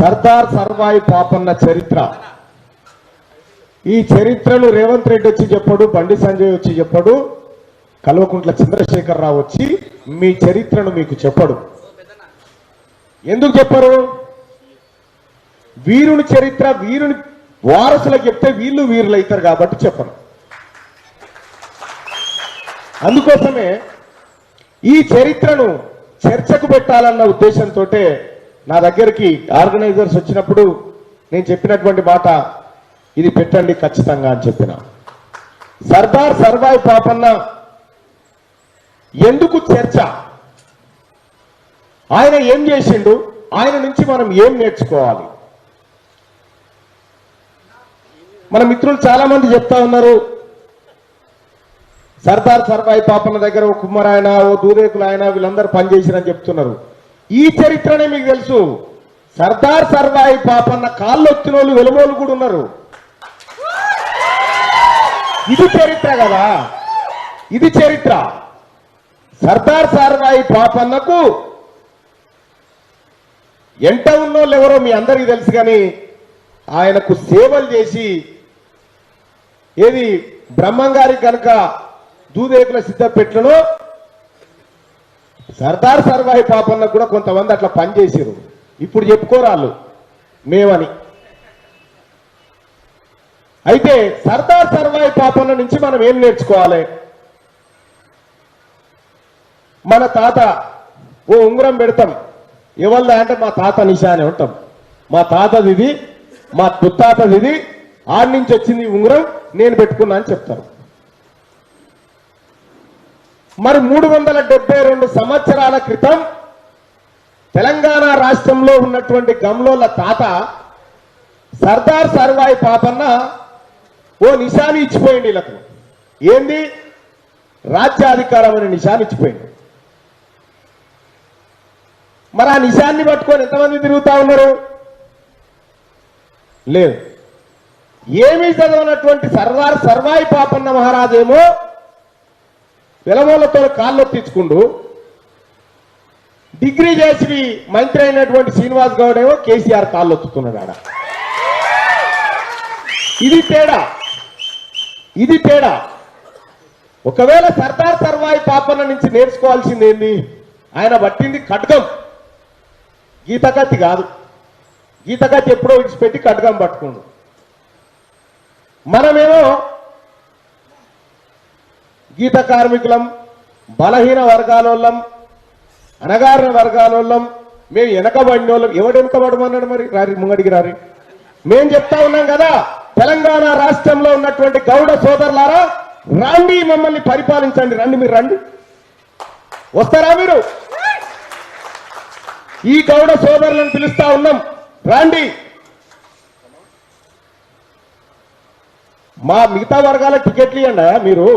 సర్దార్ సర్వాయి పాపన్న చరిత్ర. ఈ చరిత్రను రేవంత్ రెడ్డి వచ్చి చెప్పాడు, బండి సంజయ్ వచ్చి చెప్పాడు, కల్వకుంట్ల చంద్రశేఖరరావు వచ్చి మీ చరిత్రను మీకు చెప్పడు. ఎందుకు చెప్పరు? వీరుని చరిత్ర వీరుని వారసులకు చెప్తే వీళ్ళు వీరులు అవుతారు కాబట్టి చెప్పరు. అందుకోసమే ఈ చరిత్రను చర్చకు పెట్టాలన్న ఉద్దేశంతో నా దగ్గరికి ఆర్గనైజర్స్ వచ్చినప్పుడు నేను చెప్పినటువంటి మాట, ఇది పెట్టండి ఖచ్చితంగా అని చెప్పిన. సర్దార్ సర్వాయి పాపన్న ఎందుకు చర్చ? ఆయన ఏం చేసిండు, ఆయన నుంచి మనం ఏం నేర్చుకోవాలి? మన మిత్రులు చాలా మంది చెప్తా ఉన్నారు, సర్దార్ సర్వాయి పాపన్న దగ్గర ఓ కుమ్మరాయన, ఓ దూరేకులు ఆయన, వీళ్ళందరూ పనిచేసిరని చెప్తున్నారు. ఈ చరిత్రనే మీకు తెలుసు. సర్దార్ సర్వాయి పాపన్న కాళ్ళు వచ్చిన వాళ్ళు వెలుమోలు కూడా ఉన్నారు. ఇది చరిత్ర కదా, ఇది చరిత్ర. సర్దార్ సర్వాయి పాపన్నకు ఎంట ఉన్నోళ్ళు ఎవరో మీ అందరికీ తెలుసు, కానీ ఆయనకు సేవలు చేసి ఏది బ్రహ్మంగారికి కనుక దూదేకుల సిద్ధపెట్లను సర్దార్ సర్వాయి పాపన్న కూడా కొంతమంది అట్లా పనిచేసారు. ఇప్పుడు చెప్పుకోరాళ్ళు మేమని. అయితే సర్దార్ సర్వాయి పాపన్న నుంచి మనం ఏం నేర్చుకోవాలి? మన తాత ఓ ఉంగరం పెడతాం, ఎవరిదా అంటే మా తాత నిశానే ఉంటాం. మా తాతది ఇది, మా ముత్తాతది ఇది, ఆడి నుంచి వచ్చింది ఉంగరం, నేను పెట్టుకున్నా అని చెప్తారు. మరి 372 సంవత్సరాల క్రితం తెలంగాణ రాష్ట్రంలో ఉన్నటువంటి గమ్లోల తాత సర్దార్ సర్వాయి పాపన్న ఓ నిశాని ఇచ్చిపోయింది వీళ్ళకు. ఏంది? రాజ్యాధికారం అనే నిశాని ఇచ్చిపోయింది. మరి ఆ నిశాన్ని పట్టుకొని ఎంతమంది తిరుగుతా ఉన్నారు? లేదు. ఏమీ చదవనటువంటి సర్దార్ సర్వాయి పాపన్న మహారాజేమో వెలమోళ్లతో కాళ్ళు తీర్చుకుంటూ, డిగ్రీ చేసి మంత్రి అయినటువంటి శ్రీనివాస్ గౌడ్ ఏమో కేసీఆర్ కాళ్ళు ఒత్తుతున్నాడు ఆడ. ఇది తేడా, ఇది తేడా. ఒకవేళ సర్దార్ సర్వాయి పాపన్న నుంచి నేర్చుకోవాల్సింది ఏంది? ఆయన పట్టింది ఖడ్గం, గీతకత్తి కాదు. గీతకత్తి ఎప్పుడో విడిచిపెట్టి ఖడ్గం పట్టుకుండు. మనమేమో గీత కార్మికులం, బలహీన వర్గాలోళ్ళం, అనగారిన వర్గాలోళ్ళం, మేము వెనకబడిన వాళ్ళం. ఎవడు వెనకబడమన్నాడు? మరి రారి, ముంగడికి రారి. మేము చెప్తా ఉన్నాం కదా, తెలంగాణ రాష్ట్రంలో ఉన్నటువంటి గౌడ సోదరులారా, రండి మమ్మల్ని పరిపాలించండి, రండి, మీరు రండి. వస్తారా మీరు? ఈ గౌడ సోదరులను పిలుస్తా ఉన్నాం, రండి. మా మిగతా వర్గాల టికెట్లు ఇవ్వండి. మీరు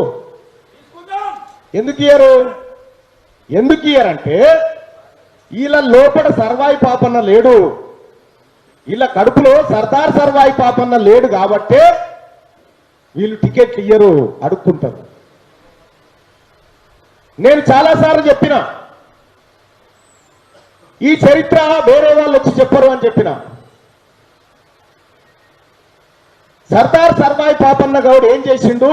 ఎందుకు ఇయ్యరు? ఎందుకు ఇయ్యరంటే వీళ్ళ లోపల సర్వాయి పాపన్న లేడు, వీళ్ళ కడుపులో సర్దార్ సర్వాయి పాపన్న లేడు కాబట్టే వీళ్ళు టికెట్లు ఇయ్యరు, అడుక్కుంటారు. నేను చాలాసార్లు చెప్పిన, ఈ చరిత్ర వేరే వాళ్ళు వచ్చి చెప్పరు అని చెప్పిన. సర్దార్ సర్వాయి పాపన్న గౌడ్ ఏం చేసిండు,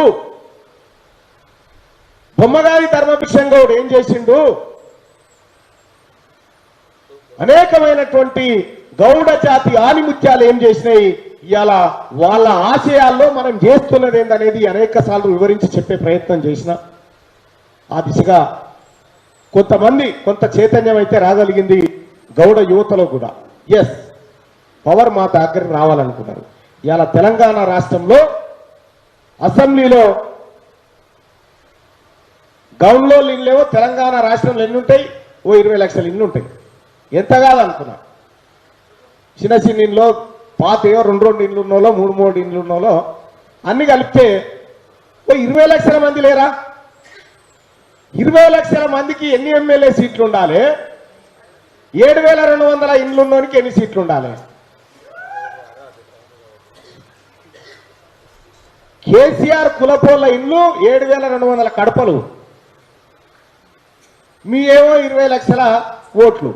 బొమ్మగారి ధర్మభిక్షం గౌడ్ ఏం చేసిండు, అనేకమైనటువంటి గౌడ జాతి ఆనిముత్యాలు ఏం చేసినాయి, ఇవాళ వాళ్ళ ఆశయాల్లో మనం చేస్తున్నది ఏందనేది అనేక సార్లు వివరించి చెప్పే ప్రయత్నం చేసిన. ఆ దిశగా కొంత చైతన్యం అయితే రాగలిగింది గౌడ యువతలో కూడా. ఎస్, పవర్ మా దగ్గరికి రావాలనుకున్నారు. ఇవాళ తెలంగాణ రాష్ట్రంలో అసెంబ్లీలో గౌన్లో ఇళ్ళేవో తెలంగాణ రాష్ట్రంలో ఎన్ని ఉంటాయి? ఓ 20 లక్షల ఇల్లు ఉంటాయి. ఎంత కాదనుకున్నా, చిన్న చిన్న ఇంట్లో పాతయో 2 ఇండ్లు ఉన్నోలో 3 ఇండ్లు ఉన్నోలో అన్ని కలిపితే ఓ 20 లక్షల మంది లేరా? 20 లక్షల మందికి ఎన్ని ఎమ్మెల్యే సీట్లు ఉండాలి? 7,200 ఇండ్లు ఉన్నోనికి ఎన్ని సీట్లు ఉండాలి? కేసీఆర్ కులపోళ్ళ ఇండ్లు 7,200 కడపలు, మీ ఏమో 20 లక్షల ఓట్లు.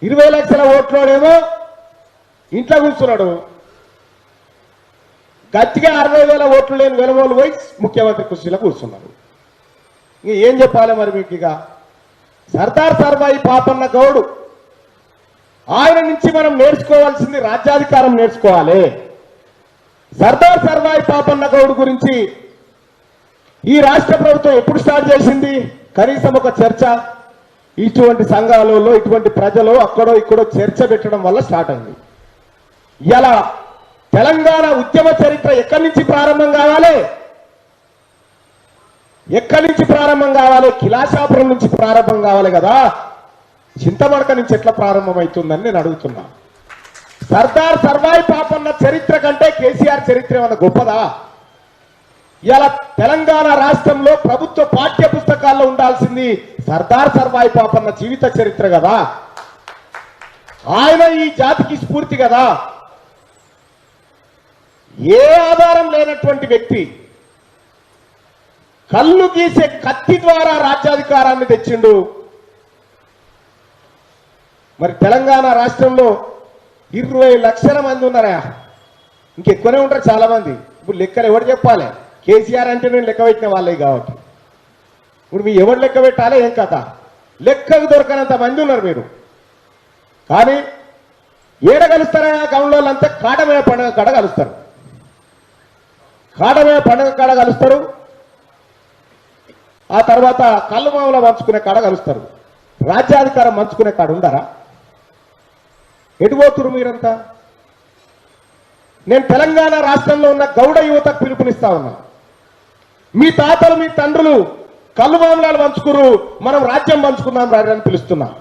20 లక్షల ఓట్లోనేమో ఇంట్లో కూర్చున్నాడు, గట్టిగా 60,000 ఓట్లు లేని వెలమోలు పోయి ముఖ్యమంత్రి కుర్చీలో కూర్చున్నారు. ఇంక ఏం చెప్పాలి మరి మీకు? ఇక సర్దార్ సర్వాయి పాపన్న గౌడు, ఆయన నుంచి మనం నేర్చుకోవాల్సింది రాజ్యాధికారం నేర్చుకోవాలి. సర్దార్ సర్వాయి పాపన్న గౌడు గురించి ఈ రాష్ట్ర ప్రభుత్వం ఎప్పుడు స్టార్ట్ చేసింది? కనీసం ఒక చర్చ ఇటువంటి సంఘాలలో, ఇటువంటి ప్రజలు అక్కడో ఇక్కడో చర్చ పెట్టడం వల్ల స్టార్ట్ అయింది. ఇలా తెలంగాణ ఉద్యమ చరిత్ర ఎక్కడి నుంచి ప్రారంభం కావాలి? ఎక్కడి నుంచి ప్రారంభం కావాలి? కిలాషాపురం నుంచి ప్రారంభం కావాలి కదా, చింతమడక నుంచి ఎట్లా ప్రారంభమవుతుందని నేను అడుగుతున్నా. సర్దార్ సర్వాయి పాపన్న చరిత్ర కంటే కేసీఆర్ చరిత్ర ఏమన్నా గొప్పదా? ఇలా తెలంగాణ రాష్ట్రంలో ప్రభుత్వ పాఠ్య పుస్తకాల్లో ఉండాల్సింది సర్దార్ సర్వాయి పాపన్న జీవిత చరిత్ర కదా. ఆయన ఈ జాతికి స్ఫూర్తి కదా. ఏ ఆధారం లేనటువంటి వ్యక్తి కళ్ళు గీసే కత్తి ద్వారా రాజ్యాధికారాన్ని తెచ్చిండు. మరి తెలంగాణ రాష్ట్రంలో 20 లక్షల మంది ఉన్నారా? ఇంకెక్కువనే ఉంటారు చాలా మంది. ఇప్పుడు లెక్కలు ఎవరు చెప్పాలి? కేసీఆర్ అంటే నేను లెక్క పెట్టిన వాళ్ళే కాబట్టి ఇప్పుడు మీ ఎవరు లెక్క పెట్టాలి? ఏం కథ? లెక్కకు దొరకనంత మంది ఉన్నారు మీరు. కానీ ఏడ కలుస్తారా? గౌన్లో అంతా కాటమయ్య పండుగ కాడ కలుస్తారు. కాటమయ్య పండుగ కాడ కలుస్తారు. ఆ తర్వాత కళ్ళు మామూలు పంచుకునే కాడ కలుస్తారు. రాజ్యాధికారం పంచుకునే కాడ ఉండారా? ఎటుపోతురు మీరంతా? నేను తెలంగాణ రాష్ట్రంలో ఉన్న గౌడ యువతకు పిలుపునిస్తా ఉన్నా. మీ తాతలు, మీ తండ్రులు కళ్ళు మామూలాలు పంచుకురు, మనం రాజ్యం పంచుకుందాం అని పిలుస్తున్నాం.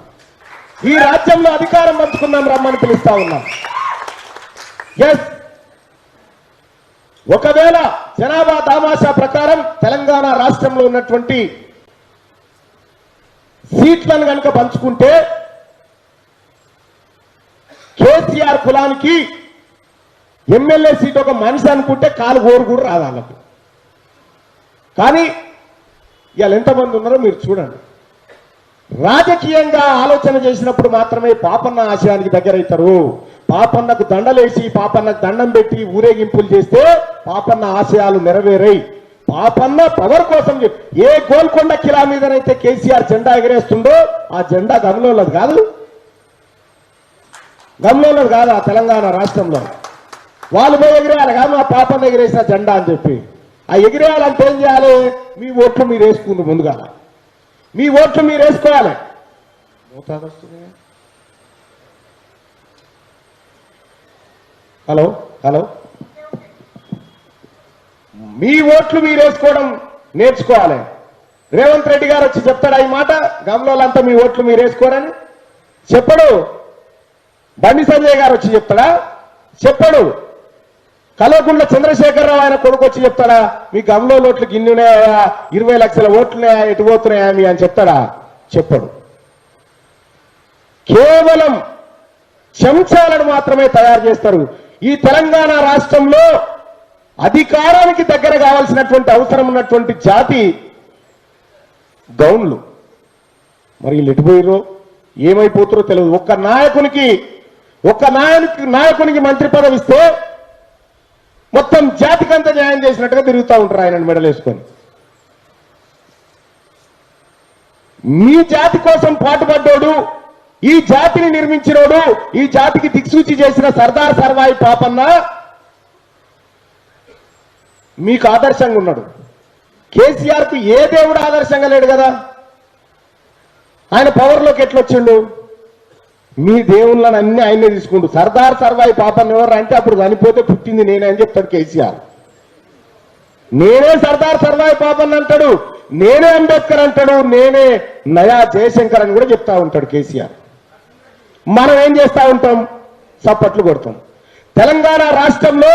ఈ రాజ్యంలో అధికారం పంచుకుందాం రమ్మని పిలుస్తా ఉన్నాం. ఎస్, ఒకవేళ జనాభా దామాషా ప్రకారం తెలంగాణ రాష్ట్రంలో ఉన్నటువంటి సీట్లను కనుక పంచుకుంటే కేసీఆర్ కులానికి ఎమ్మెల్యే సీట్ ఒక మనిషి అనుకుంటే కాలు గోరు కూడా రాదు వాళ్ళకు. కానీ ఇవాళ ఎంతమంది ఉన్నారో మీరు చూడండి. రాజకీయంగా ఆలోచన చేసినప్పుడు మాత్రమే పాపన్న ఆశయానికి దగ్గరవుతారు. పాపన్నకు దండలేసి, పాపన్నకు దండం పెట్టి ఊరేగింపులు చేస్తే పాపన్న ఆశయాలు నెరవేరాయి. పాపన్న పవర్ కోసం ఏ గోల్కొండ కిలా మీదనైతే కేసీఆర్ జెండా ఎగరేస్తుండో ఆ జెండా గమనంలోది కాదు, గమనంలోది కాదు. ఆ తెలంగాణ రాష్ట్రంలో వాళ్ళు పోయి ఎగిరేయాలి కాదు మా పాపన్న ఎగిరేసిన జెండా అని చెప్పి. ఆ ఎగిరేయాలంటే ఏం చేయాలి? మీ ఓట్లు మీరు వేసుకుంది ముందుగా, మీ ఓట్లు మీరు వేసుకోవాలి. హలో హలో మీ ఓట్లు మీరు వేసుకోవడం నేర్చుకోవాలి. రేవంత్ రెడ్డి గారు వచ్చి చెప్తాడా ఈ మాట? గమనంతా మీ ఓట్లు మీరు వేసుకోరని చెప్పడు. బండి సంజయ్ గారు వచ్చి చెప్తాడా? చెప్పడు. కల్వకుంట్ల చంద్రశేఖరరావు ఆయన కొడుకు వచ్చి చెప్తాడా మీ గమలో ఓట్లు గిన్నె ఉన్నాయా, 20 లక్షల ఓట్లున్నాయా, ఎటు పోతున్నాయా మీ అని చెప్తాడా? చెప్పడు. కేవలం చెంచాలను మాత్రమే తయారు చేస్తారు. ఈ తెలంగాణ రాష్ట్రంలో అధికారానికి దగ్గర కావాల్సినటువంటి అవసరం ఉన్నటువంటి జాతి గౌన్లు. మరి వీళ్ళు ఎటుపోయిరో ఏమైపోతారో తెలియదు. ఒక్క నాయకునికి మంత్రి పదవి ఇస్తే మొత్తం జాతికంతా న్యాయం చేసినట్టుగా తిరుగుతూ ఉంటారు ఆయన మెడలేసుకొని. మీ జాతి కోసం పాటుపడ్డాడు, ఈ జాతిని నిర్మించినోడు, ఈ జాతికి దిక్సూచి చేసిన సర్దార్ సర్వాయి పాపన్న మీకు ఆదర్శంగా ఉన్నాడు. కేసీఆర్ కు ఏ దేవుడు ఆదర్శంగా లేడు కదా. ఆయన పవర్లోకి ఎట్లొచ్చిండు? మీ దేవుళ్ళని అన్ని ఆయనే తీసుకుంటూ. సర్దార్ సర్వాయి పాపన్న ఎవరు అంటే అప్పుడు చనిపోతే పుట్టింది నేనే అని చెప్తాడు కేసీఆర్. నేనే సర్దార్ సర్వాయి పాపన్న అంటాడు, నేనే అంబేద్కర్ అంటాడు, నేనే నయా జయశంకర్ అని కూడా చెప్తా ఉంటాడు కేసీఆర్. మనం ఏం చేస్తా ఉంటాం? చప్పట్లు కొడతాం. తెలంగాణ రాష్ట్రంలో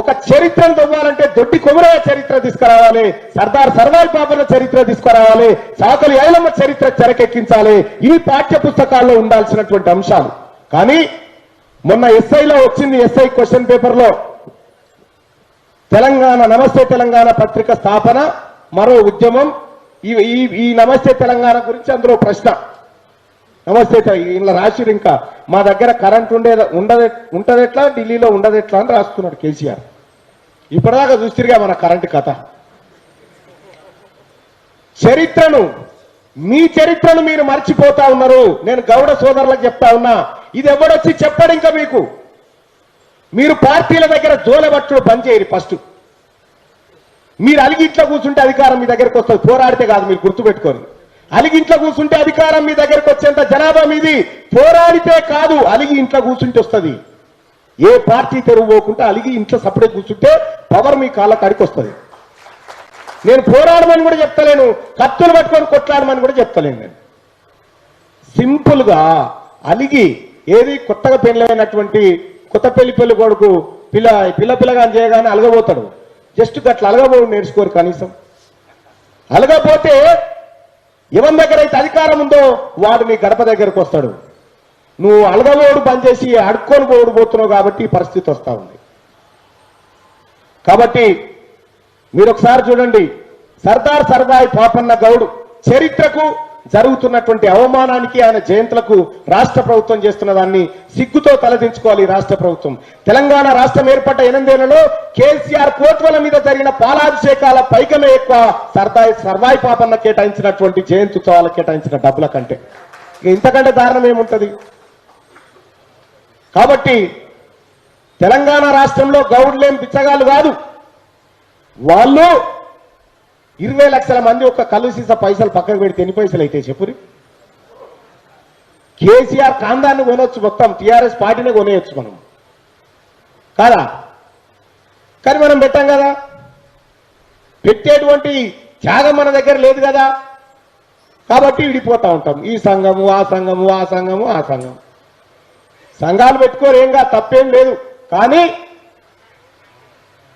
ఒక చరిత్రను తవ్వాలంటే దొడ్డి కొమరయ్య చరిత్ర తీసుకురావాలి, సర్దార్ సర్వాయి పాపన్న చరిత్ర తీసుకురావాలి, సాకలి ఐలమ్మ చరిత్ర తెరకెక్కించాలి. ఈ పాఠ్య పుస్తకాల్లో ఉండాల్సినటువంటి అంశాలు. కానీ మొన్న ఎస్ఐలో వచ్చింది, ఎస్ఐ క్వశ్చన్ పేపర్లో తెలంగాణ నమస్తే తెలంగాణ పత్రిక స్థాపన, మరో ఉద్యమం, ఈ నమస్తే తెలంగాణ గురించి అందులో ప్రశ్న. నమస్తే ఇలా రాసిరు. ఇంకా మా దగ్గర కరెంట్ ఉంటదెట్లా, ఢిల్లీలో ఉండదెట్లా అని రాసుకున్నాడు కేసీఆర్. ఇప్పటిదాకా చూస్తురుగా మన కరెంటు కథ. మీ చరిత్రను మీరు మర్చిపోతా ఉన్నారు. నేను గౌడ సోదరులకు చెప్తా ఉన్నా, ఇది ఎవడొచ్చి చెప్పడు. ఇంకా మీరు పార్టీల దగ్గర జోలబట్టుడు బంద్ చేయరు. ఫస్ట్ మీరు అలిగింట్లో కూర్చుంటే అధికారం మీ దగ్గరకు వస్తుంది, పోరాడితే కాదు. మీరు గుర్తుపెట్టుకోండి, అలిగింట్లో కూర్చుంటే అధికారం మీ దగ్గరకు వచ్చేంత జనాభా మీది, పోరాడితే కాదు. అలిగి ఇంట్లో కూర్చుంటే వస్తుంది. ఏ పార్టీ తెరువు పోకుండా అలిగి ఇంట్లో సపడే కూర్చుంటే పవర్ మీ కాళ్ళ కాడికి వస్తుంది. నేను పోరాడమని కూడా చెప్తలేను, కత్తులు పట్టుకొని కొట్లాడమని కూడా చెప్తలేను. నేను సింపుల్ గా అలిగి ఏది కొత్తగా పెళ్ళైనటువంటి కొత్త పెళ్లి కొడుకు పిల్లగా చేయగానే అలగబోతాడు. జస్ట్ గట్ల అలగబోడు నేర్చుకోరు. కనీసం అలగపోతే ఎవరి దగ్గర అయితే అధికారం ఉందో వాడు నీ గడప దగ్గరకు వస్తాడు. నువ్వు అలగబోడు బంద్ చేసి అడుక్కొని పోతున్నావు కాబట్టి ఈ పరిస్థితి వస్తా ఉంది. కాబట్టి మీరు ఒకసారి చూడండి, సర్దార్ సర్వాయి పాపన్న గౌడ్ చరిత్రకు జరుగుతున్నటువంటి అవమానానికి, ఆయన జయంతులకు రాష్ట్ర ప్రభుత్వం చేస్తున్న దాన్ని సిగ్గుతో తలదించుకోవాలి. రాష్ట్ర ప్రభుత్వం తెలంగాణ రాష్ట్రం ఏర్పడ్డ 8 ఏళ్లలో కేసీఆర్ కోట్ల మీద జరిగిన పాలాభిషేకాల పైకమే ఎక్కువ సర్దార్ సర్వాయి పాపన్న కేటాయించినటువంటి జయంతి ఉత్సవాలకు కేటాయించిన డబ్బుల కంటే. ఇంతకంటే దారుణం ఏముంటది? కాబట్టి తెలంగాణ రాష్ట్రంలో గౌడ్లేం బిచ్చగాళ్ళు కాదు. వాళ్ళు 20 లక్షల మంది ఒక కళ్ళు సీసా పైసలు పక్కకు పెడితే ఎన్ని పైసలు అయితే చెప్పురి? కేసీఆర్ కాందాన్ని కొనవచ్చు, మొత్తం టీఆర్ఎస్ పార్టీనే కొనేయచ్చు మనం కాదా? కానీ మనం పెట్టాం కదా. పెట్టేటువంటి త్యాగం మన దగ్గర లేదు కదా. కాబట్టి విడిపోతా ఉంటాం. ఈ సంఘము ఆ సంఘము, ఆ సంఘము ఆ సంఘం. సంఘాలు పెట్టుకోరేంగా, తప్పేం లేదు. కానీ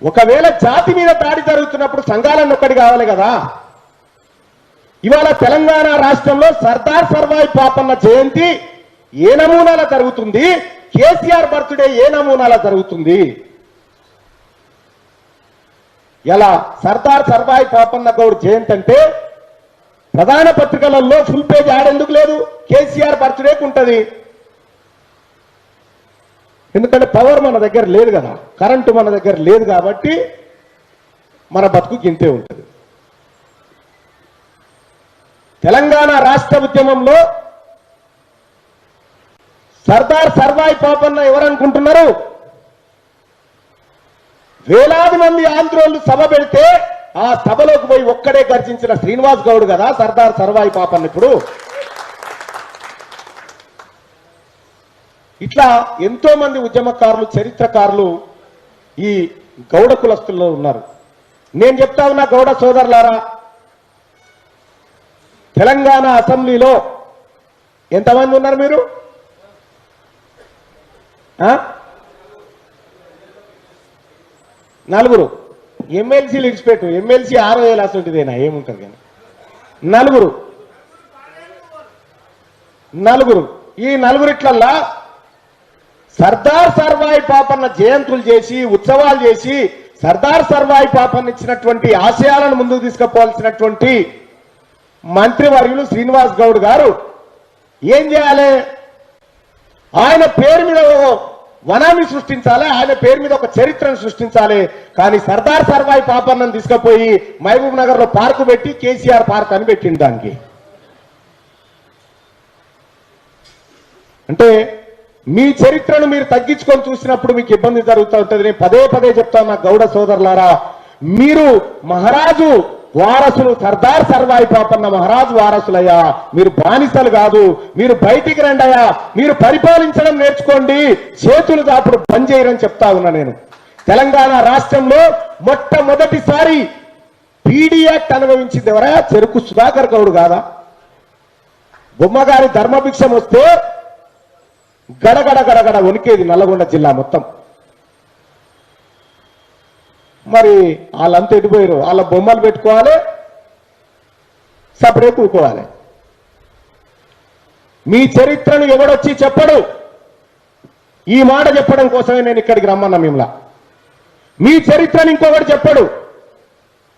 ఒకవేళ జాతి మీద దాడి జరుగుతున్నప్పుడు సంఘాలను ఒక్కటి కావాలి కదా. ఇవాళ తెలంగాణ రాష్ట్రంలో సర్దార్ సర్వాయి పాపన్న జయంతి ఏ నమూనాల జరుగుతుంది, కేసీఆర్ బర్త్డే ఏ నమూనాల జరుగుతుంది? ఇలా సర్దార్ సర్వాయి పాపన్న గౌడ్ జయంతి అంటే ప్రధాన పత్రికలలో ఫుల్ పేజ్ యాడ్ ఎందుకు లేదు? కేసీఆర్ బర్త్డేకి ఉంటుంది. ఎందుకంటే పవర్ మన దగ్గర లేదు కదా, కరెంటు మన దగ్గర లేదు కాబట్టి మన బతుకు గింతే ఉంటుంది. తెలంగాణ రాష్ట్ర ఉద్యమంలో సర్దార్ సర్వాయి పాపన్న ఎవరనుకుంటున్నారు? వేలాది మంది ఆంధ్రోళ్ళు సభ పెడితే ఆ సభలోకి పోయి ఒక్కడే గర్జించిన శ్రీనివాస్ గౌడ్ కదా సర్దార్ సర్వాయి పాపన్న. ఇప్పుడు ఇట్లా ఎంతో మంది ఉద్యమకారులు, చరిత్రకారులు ఈ గౌడ కులస్తుల్లో ఉన్నారు. నేను చెప్తా ఉన్నా గౌడ సోదరులారా, తెలంగాణ అసెంబ్లీలో ఎంతమంది ఉన్నారు మీరు? నలుగురు. ఎమ్మెల్సీలు ఇడిచిపెట్టు, ఎమ్మెల్సీ 6,000 అసలుంటిదేనా ఏముంటుంది కానీ నలుగురు. ఈ నలుగురిట్లల్లా సర్దార్ సర్వాయి పాపన్న జయంతులు చేసి, ఉత్సవాలు చేసి, సర్దార్ సర్వాయి పాపన్న ఇచ్చినటువంటి ఆశయాలను ముందుకు తీసుకుపోవాల్సినటువంటి మంత్రివర్యులు శ్రీనివాస్ గౌడ్ గారు ఏం చేయాలి? ఆయన పేరు మీద వనాన్ని సృష్టించాలి, ఆయన పేరు మీద ఒక చరిత్రను సృష్టించాలి. కానీ సర్దార్ సర్వాయి పాపన్నను తీసుకుపోయి మహబూబ్ నగర్ లో పార్కు పెట్టి కేసీఆర్ పార్క్ అని పెట్టింది. దానికి అంటే మీ చరిత్రను మీరు తగ్గించుకొని చూసినప్పుడు మీకు ఇబ్బంది జరుగుతూ ఉంటుంది. నేను పదే పదే చెప్తాను నా గౌడ సోదరులారా, మీరు మహారాజు వారసులు, సర్దార్ సర్వాయి పాపన్న మహారాజు వారసులయ్యా. మీరు బానిసలు కాదు. మీరు బయటికి రండయ్యా, మీరు పరిపాలించడం నేర్చుకోండి, చేతులు దాపుడు బంద్ చేయరని చెప్తా ఉన్నా. నేను తెలంగాణ రాష్ట్రంలో మొట్టమొదటిసారి పీడీ యాక్ట్ అనుభవించింది ఎవరా? చెరుకు సుధాకర్ గౌడ్ కాదా? బొమ్మగారి ధర్మభిక్షం వస్తే గడగడ గడగడ వణికేది నల్లగొండ జిల్లా మొత్తం. మరి వాళ్ళంతా ఎడిపోయారు. వాళ్ళ బొమ్మలు పెట్టుకోవాలి, సపరే కూకోవాలి. మీ చరిత్రను ఎవడొచ్చి చెప్పడు. ఈ మాట చెప్పడం కోసమే నేను ఇక్కడికి రమ్మన్నా. మిమ్మల్ని మీ చరిత్రను ఇంకొకటి చెప్పడు.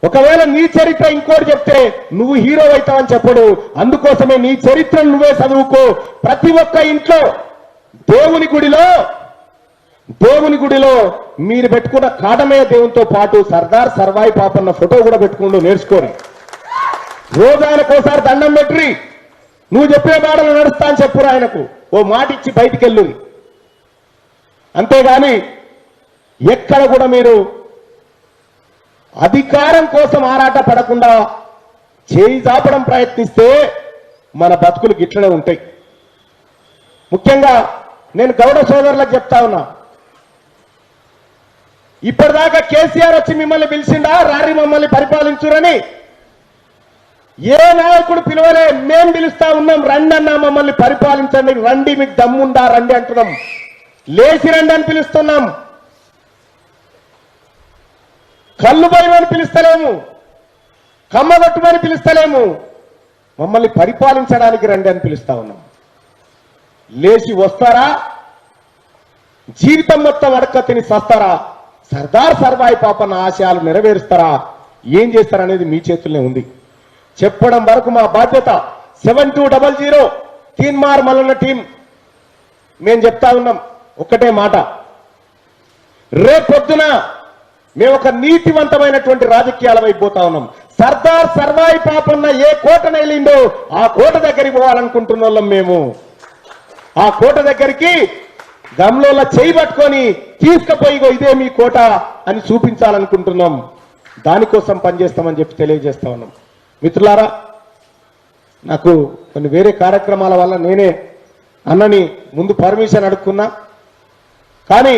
ఒకవేళ నీ చరిత్ర ఇంకోటి చెప్తే నువ్వు హీరో అవుతావని చెప్పడు. అందుకోసమే నీ చరిత్రను నువ్వే చదువుకో. ప్రతి ఒక్క ఇంట్లో దేవుని గుడిలో మీరు పెట్టుకున్న కాటమయ్య దేవునితో పాటు సర్దార్ సర్వాయి పాపన్న ఫోటో కూడా పెట్టుకుంటూ నేర్చుకోని రోజానికోసారి దండం పెట్టి నువ్వు చెప్పే మాటలు నడుస్తా అని చెప్పురు. ఆయనకు ఓ మాట ఇచ్చి బయటికి వెళ్ళు. అంతేగాని ఎక్కడ కూడా మీరు అధికారం కోసం ఆరాట పడకుండా చేయి చాపడం ప్రయత్నిస్తే మన బతుకులు గిట్లనే ఉంటాయి. ముఖ్యంగా నేను గౌడ సోదరులకు చెప్తా ఉన్నా, ఇప్పటిదాకా కేసీఆర్ వచ్చి మిమ్మల్ని పిలిచిండా రారి మమ్మల్ని పరిపాలించురని? ఏ నాయకుడు పిలవలే. మేం పిలుస్తా ఉన్నాం, రండి అన్నా మమ్మల్ని పరిపాలించండి, రండి మీకు దమ్ముందా రండి అంటున్నాం. లేచి రండి అని పిలుస్తున్నాం. కళ్ళు పోయమని పిలుస్తలేము, కమ్మగొట్టుమని పిలుస్తలేము, మమ్మల్ని పరిపాలించడానికి రండి అని పిలుస్తా ఉన్నాం. లేచి వస్తారా? జీవితం మొత్తం అడక్క తిని సస్తారా? సర్దార్ సర్వాయి పాపన్న ఆశయాలు నెరవేరుస్తారా? ఏం చేస్తారనేది మీ చేతుల్లోనే ఉంది. చెప్పడం వరకు మా బాధ్యత. 7200 తీన్మార్ మల్లన్న టీం మేము చెప్తా ఉన్నాం ఒక్కటే మాట, రేపొద్దున మేము ఒక నీతివంతమైనటువంటి రాజకీయాల వైపు పోతా ఉన్నాం. సర్దార్ సర్వాయి పాపన్న ఏ కోటను వెళ్ళిండో ఆ కోట దగ్గరికి పోవాలనుకుంటున్న వాళ్ళం మేము. ఆ కోట దగ్గరికి గమ్లోల చేయి పట్టుకొని తీసుకుపోయి ఇదే మీ కోట అని చూపించాలనుకుంటున్నాం. దానికోసం పనిచేస్తామని చెప్పి తెలియజేస్తా ఉన్నాం. మిత్రులారా, నాకు కొన్ని వేరే కార్యక్రమాల వల్ల నేనే అన్నని ముందు పర్మిషన్ అడుక్కున్నా. కానీ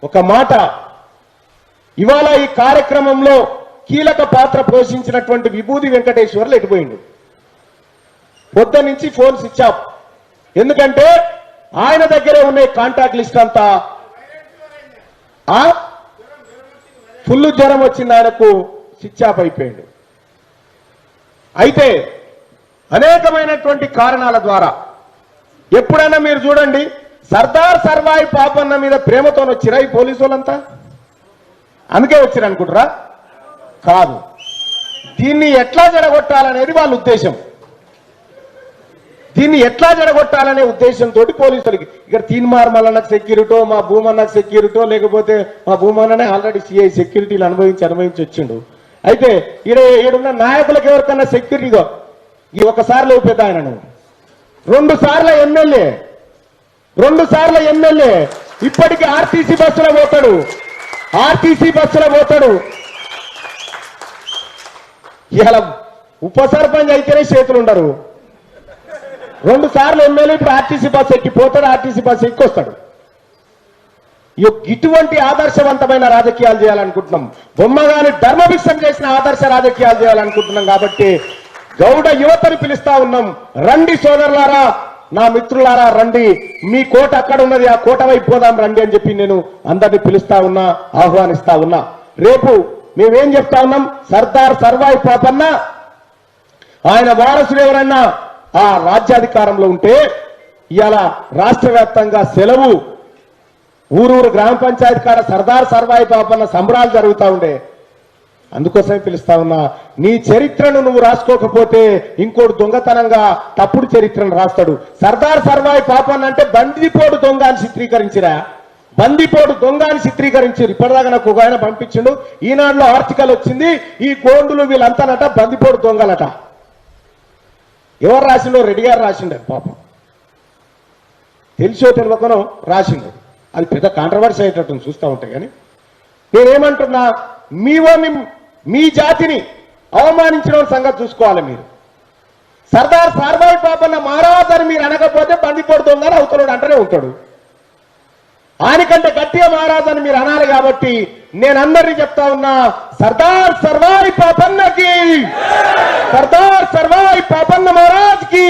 ఒక మాట, ఇవాళ ఈ కార్యక్రమంలో కీలక పాత్ర పోషించినటువంటి విభూది వెంకటేశ్వర్లు ఎటుపోయిండు. పొద్దు నుంచి ఫోన్ స్విచ్ ఆఫ్. ఎందుకంటే ఆయన దగ్గరే ఉన్న కాంటాక్ట్ లిస్ట్ అంతా ఫుల్ జ్వరం వచ్చింది, ఆయనకు స్విచ్ ఆఫ్ అయిపోయిండు. అయితే అనేకమైనటువంటి కారణాల ద్వారా ఎప్పుడైనా మీరు చూడండి, సర్దార్ సర్వాయి పాపన్న మీద ప్రేమతో వచ్చిరా ఈ పోలీసు వాళ్ళంతా? అందుకే వచ్చిరు అనుకుంటారా? కాదు. దీన్ని ఎట్లా జడగొట్టాలనేది వాళ్ళ ఉద్దేశం. దీన్ని ఎట్లా జడగొట్టాలనే ఉద్దేశంతో పోలీసులకి ఇక్కడ తీన్మార్ మల్లన్నకు సెక్యూరిటో, మా భూమన్నకు సెక్యూరిటో, లేకపోతే మా భూమన్ననే ఆల్రెడీ సిఐ సెక్యూరిటీలు అనుభవించి వచ్చిండు. అయితే ఈడున్న నాయకులకు ఎవరికన్నా సెక్యూరిటీగా ఈ ఒకసారి లేకపోతే ఆయనను 2 సార్లు ఎమ్మెల్యే ఇప్పటికీ ఆర్టీసీ బస్సులో పోతాడు. ఇలా ఉప సర్పంచ్ అయితేనే చేతులు ఉండరు. 2 సార్లు ఎమ్మెల్యే ఇప్పుడు ఆర్టీసీ బస్సు ఎక్కిపోతాడు, ఆర్టీసీ బస్సు ఎక్కొస్తాడు. ఇటువంటి ఆదర్శవంతమైన రాజకీయాలు చేయాలనుకుంటున్నాం. బొమ్మగాని ధర్మభిక్షం చేసిన ఆదర్శ రాజకీయాలు చేయాలనుకుంటున్నాం. కాబట్టి గౌడ యువతని పిలుస్తా ఉన్నాం, రండి సోదరులారా, నా మిత్రులారా రండి, మీ కోట అక్కడ ఉన్నది, ఆ కోట వైపు పోదాం రండి అని చెప్పి నేను అందరినీ పిలుస్తా ఉన్నా, ఆహ్వానిస్తా ఉన్నా. రేపు మేమేం చెప్తా ఉన్నాం, సర్దార్ సర్వాయి పాపన్న ఆయన వారసులు ఎవరన్నా ఆ రాజ్యాధికారంలో ఉంటే ఇవాళ రాష్ట్ర వ్యాప్తంగా సెలవు, ఊరూరు గ్రామ పంచాయతీ కాడ సర్దార్ సర్వాయి పాపన్న సంబరాలు జరుగుతూ ఉండే. అందుకోసమే పిలుస్తా ఉన్నా, నీ చరిత్రను నువ్వు రాసుకోకపోతే ఇంకోటి దొంగతనంగా తప్పుడు చరిత్రను రాస్తాడు. సర్దార్ సర్వాయి పాపన్న అంటే బందిపోటు దొంగ అని చిత్రీకరించిరా, బందిపోటు దొంగ అని చిత్రీకరించారు. ఇప్పటిదాకా నాకు ఒక ఆయన పంపించిండు, ఈనాడులో ఆర్టికల్ వచ్చింది, ఈ గోండులు వీళ్ళంతానట బందిపోటు దొంగలట. ఎవరు రాసిండో? రెడ్డి గారు రాసిండు. పాపం తెలిసో తెలియకనో రాసిండు. అది పెద్ద కాంట్రవర్సీ అయ్యేటట్టు చూస్తూ ఉంటాయి. కానీ నేనేమంటున్నా, మీ జాతిని అవమానించిన సంగతి చూసుకోవాలి మీరు. సర్దార్ సర్వాయి పాపన్న మహారాజ్ అని మీరు అనకపోతే బందిపోటు దొంగ అని అవుతాడు అంటనే ఉంటాడు. ఆయనకంటే గట్టిగా మహారాజ్ అని మీరు అనాలి. కాబట్టి నేను అందరినీ చెప్తా ఉన్నా, సర్దార్ సర్వాయి పాపన్నకి, సర్దార్ సర్వాయి పాపన్న మహారాజ్ కి.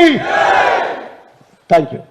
Thank you.